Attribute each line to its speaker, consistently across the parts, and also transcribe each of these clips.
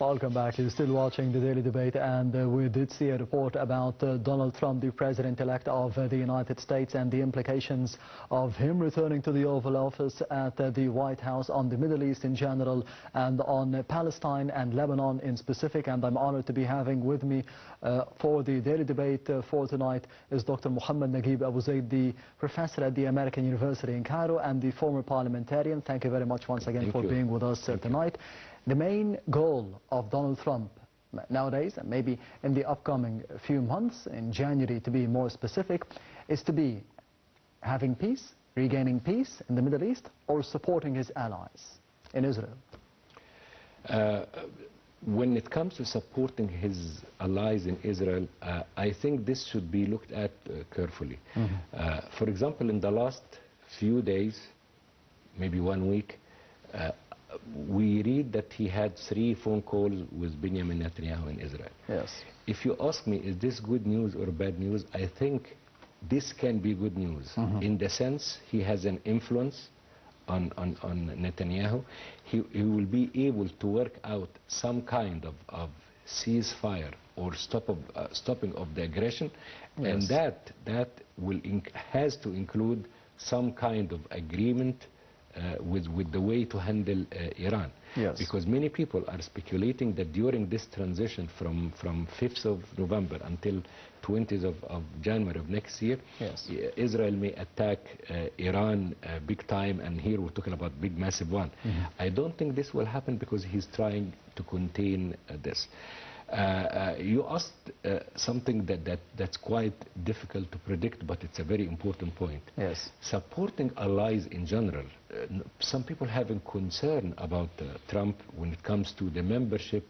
Speaker 1: Welcome back. You're still watching the Daily Debate, and we did see a report about Donald Trump, the president-elect of the United States, and the implications of him returning to the Oval Office at the White House on the Middle East in general and on Palestine and Lebanon in specific. And I'm honored to be having with me for the Daily Debate for tonight is Dr. Mohamed Naguib Abu Zaid, the professor at the American University in Cairo and the former parliamentarian. Thank you very much once again for being with us tonight. The main goal of Donald Trump nowadays, and maybe in the upcoming few months, in January to be more specific, is to be having peace, regaining peace in the Middle East, or supporting his allies in Israel?
Speaker 2: When it comes to supporting his allies in Israel, I think this should be looked at carefully. For example, in the last few days, maybe 1 week, we read that he had 3 phone calls with Benjamin Netanyahu in Israel.
Speaker 1: Yes.
Speaker 2: If you ask me, is this good news or bad news, I think this can be good news in the sense he has an influence on Netanyahu. He will be able to work out some kind of ceasefire or stopping of the aggression, and that has to include some kind of agreement with the way to handle Iran.
Speaker 1: Yes.
Speaker 2: Because many people are speculating that during this transition from 5th of November until 20th of January of next year, Israel may attack Iran big time, and here we're talking about big massive one. I don't think this will happen because he's trying to contain this. You asked something that's quite difficult to predict, but it's a very important point.
Speaker 1: Yes.
Speaker 2: Supporting allies in general, some people having concern about Trump when it comes to the membership,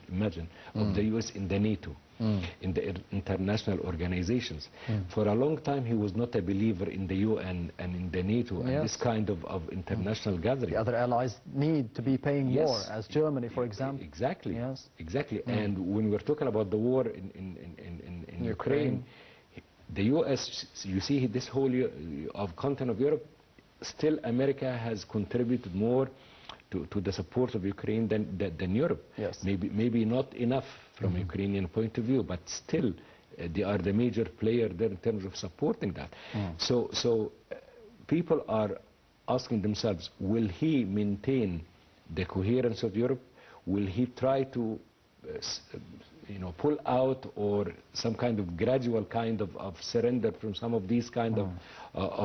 Speaker 2: imagine, of the U.S. in the NATO, in the international organizations. For a long time, he was not a believer in the UN and in the NATO and this kind of international gathering.
Speaker 1: The other allies need to be paying more, as Germany, for example.
Speaker 2: Exactly.
Speaker 1: Yes.
Speaker 2: Exactly. And when we're talking about the war in Ukraine, the U.S., you see this whole of continent of Europe, still America has contributed more to the support of Ukraine than Europe.
Speaker 1: Yes.
Speaker 2: Maybe not enough from Ukrainian point of view, but still they are the major player there in terms of supporting that. So people are asking themselves, will he maintain the coherence of Europe? Will he try to pull out, or some kind of gradual kind of surrender from some of these kind of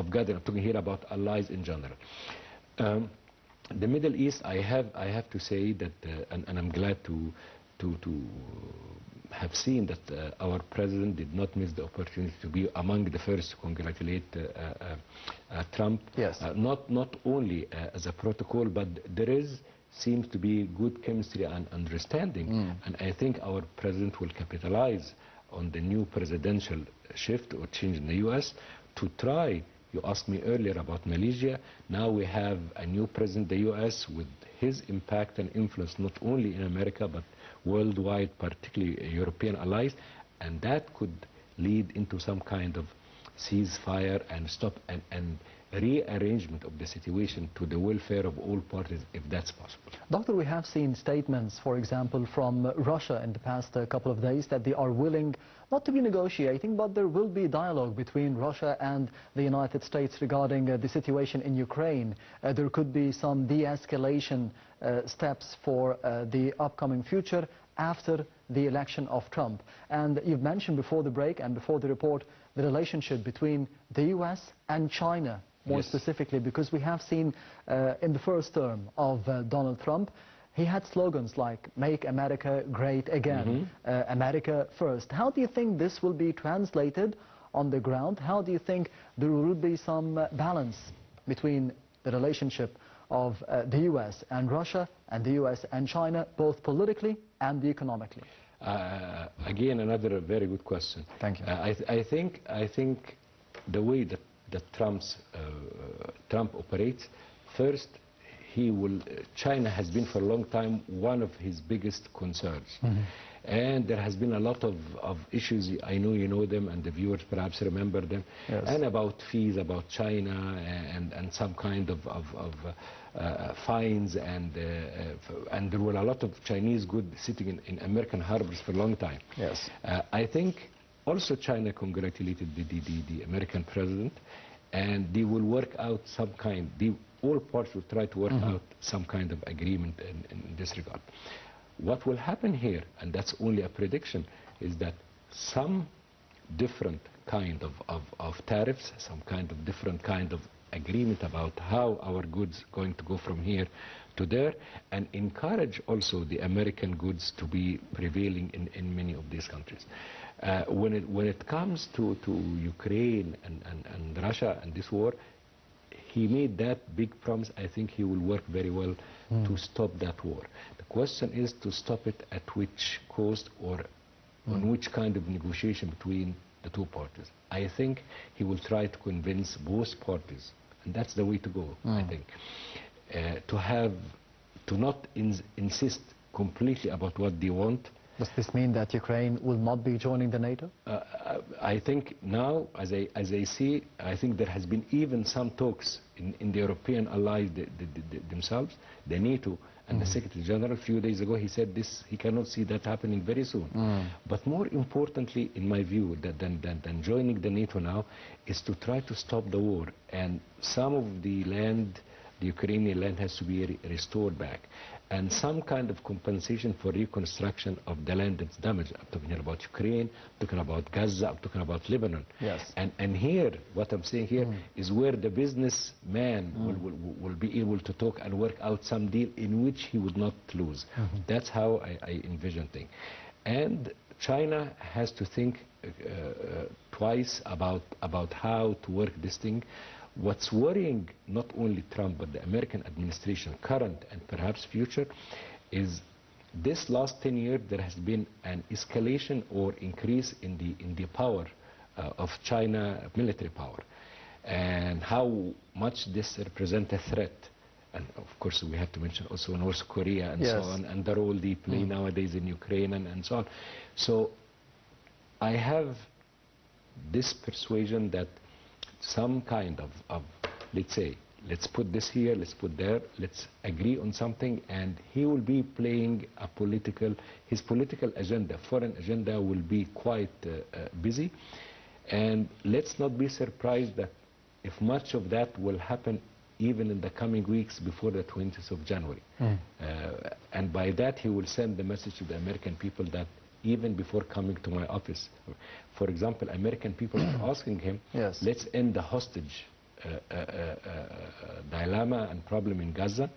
Speaker 2: gathering? I'm talking here about allies in general. The Middle East, I have to say that, and I'm glad to have seen that our president did not miss the opportunity to be among the first to congratulate Trump.
Speaker 1: Yes.
Speaker 2: Not only as a protocol, but seems to be good chemistry and understanding, and I think our president will capitalize on the new presidential shift or change in the U.S. to try. You asked me earlier about Malaysia. Now we have a new president in the U.S. with his impact and influence not only in America but worldwide, particularly European allies, and that could lead into some kind of ceasefire and stop and rearrangement of the situation to the welfare of all parties, if that's possible.
Speaker 1: Doctor, we have seen statements, for example, from Russia in the past couple of days that they are willing not to be negotiating, but there will be dialogue between Russia and the United States regarding the situation in Ukraine. There could be some de-escalation steps for the upcoming future after the election of Trump. And you've mentioned before the break and before the report the relationship between the U.S. and China, more specifically, because we have seen in the first term of Donald Trump, he had slogans like "Make America Great Again," "America First." How do you think this will be translated on the ground? How do you think there will be some balance between the relationship of the U.S. and Russia and the U.S. and China, both politically and economically?
Speaker 2: Again, another very good question.
Speaker 1: Thank you.
Speaker 2: I think the way that Trump operates, first, China has been for a long time one of his biggest concerns. And there has been a lot of issues. I know you know them, and the viewers perhaps remember them.
Speaker 1: Yes.
Speaker 2: And about fees, about China, and some kind of fines, and there were a lot of Chinese goods sitting in American harbors for a long time.
Speaker 1: Yes.
Speaker 2: I think also China congratulated the American president, and they will work out some kind. All parts will try to work out some kind of agreement in this regard. What will happen here, and that's only a prediction, is that some different kind of tariffs, some kind of different kind of agreement about how our goods going to go from here to there, and encourage also the American goods to be prevailing in many of these countries. When it comes to Ukraine and Russia and this war, he made that big promise. I think he will work very well to stop that war. The question is to stop it at which cost, or on which kind of negotiation between the two parties. I think he will try to convince both parties, and that's the way to go, I think, to not insist completely about what they want.
Speaker 1: Does this mean that Ukraine will not be joining the NATO?
Speaker 2: I think now, as I see, I think there has been even some talks in the European allies themselves, the NATO, and the Secretary General. A few days ago he said this, he cannot see that happening very soon. But more importantly, in my view, than joining the NATO now, is to try to stop the war. And some of the land, the Ukrainian land, has to be restored back. And some kind of compensation for reconstruction of the land that's damaged. I'm talking here about Ukraine, I'm talking about Gaza, I'm talking about Lebanon.
Speaker 1: Yes.
Speaker 2: And here, what I'm saying here is where the businessman will be able to talk and work out some deal in which he would not lose. That's how I envision things. And China has to think twice about how to work this thing. What's worrying not only Trump but the American administration, current and perhaps future, is this last 10 years there has been an escalation or increase in the power of China, military power, and how much this represents a threat. And of course we have to mention also North Korea and so on, and the role they play nowadays in Ukraine and so on. So I have this persuasion that some kind of, let's say, let's put this here, let's put there, let's agree on something, and he will be playing his political agenda, foreign agenda will be quite busy. And let's not be surprised that if much of that will happen even in the coming weeks before the 20th of January. And by that he will send the message to the American people that even before coming to my office, for example, American people are asking him, let's end the hostage dilemma and problem in Gaza,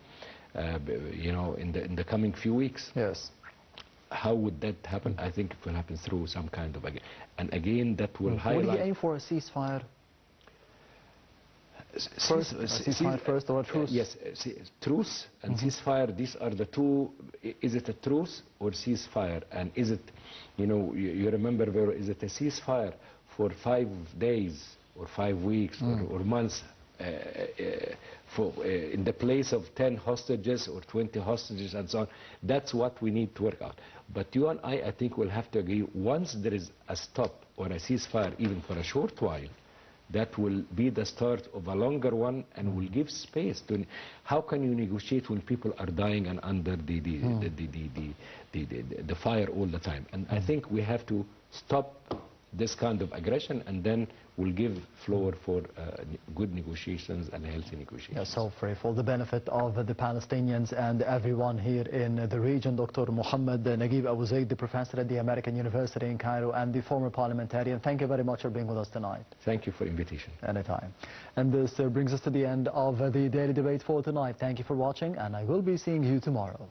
Speaker 2: in the coming few weeks.
Speaker 1: Yes.
Speaker 2: How would that happen? I think it will happen through some kind of, and again, that will highlight...
Speaker 1: Would he aim for a ceasefire? Ceasefire first or a truce?
Speaker 2: Yes, truce and ceasefire, these are the two. Is it a truce or ceasefire? And is it, you remember, is it a ceasefire for 5 days or 5 weeks or months in the place of 10 hostages or 20 hostages and so on? That's what we need to work out. But you and I think we'll have to agree, once there is a stop or a ceasefire, even for a short while, that will be the start of a longer one and will give space to... How can you negotiate when people are dying and under the fire all the time? And I think we have to stop this kind of aggression, and then we'll give floor for good negotiations and healthy negotiations.
Speaker 1: Yes, so for the benefit of the Palestinians and everyone here in the region, Dr. Mohamed Naguib Abu Zaid, the professor at the American University in Cairo and the former parliamentarian, thank you very much for being with us tonight.
Speaker 2: Thank you for the invitation. Anytime.
Speaker 1: And this brings us to the end of the Daily Debate for tonight. Thank you for watching, and I will be seeing you tomorrow.